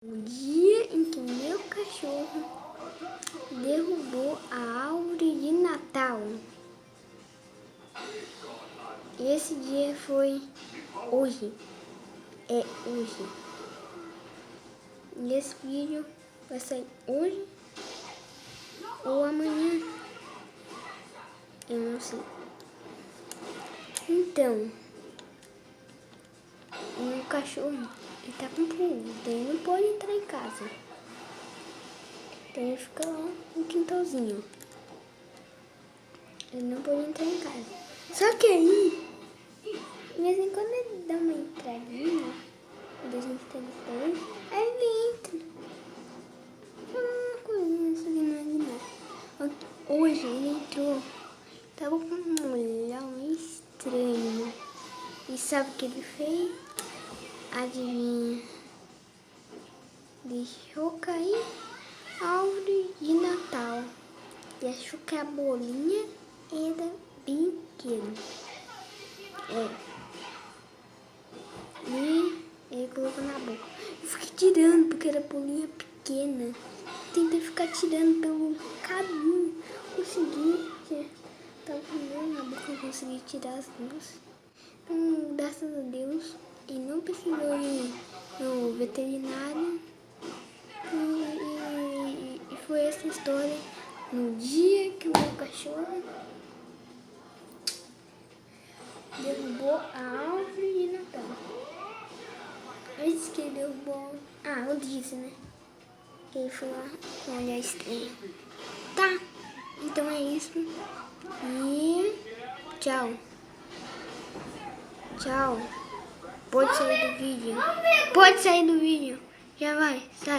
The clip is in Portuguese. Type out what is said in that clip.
O dia em que meu cachorro derrubou a árvore de Natal. Esse dia foi hoje. É hoje. E esse vídeo vai sair hoje ou amanhã. Eu não sei. Então, o meu cachorro, ele tá com pulga, então ele não pode entrar em casa. Então ele fica lá no quintalzinho. Ele não pode entrar em casa. Só que aí, de vez em quando ele dá uma entradinha, quando a gente tá de frente, aí ele entra. Uma coisinha extraordinária. Hoje ele entrou, tava com um olhão estranho. E sabe o que ele fez? Adivinha? Deixou cair a árvore de Natal. E achou que a bolinha era brinquedo. E ele colocou na boca. Eu fiquei tirando porque era bolinha pequena. Tentei ficar tirando pelo caminho. Consegui. Tava comendo na boca, eu consegui tirar as duas. Graças a Deus, ele não precisou ir no veterinário. E foi essa história no dia que o meu cachorro derrubou a árvore de Natal. Antes que ele derrubou... eu disse, né? Que ele foi lá com um olhar estranho. Tá, então é isso. E tchau. Tchau. Pode sair do vídeo. Pode sair do vídeo. Já vai, sai.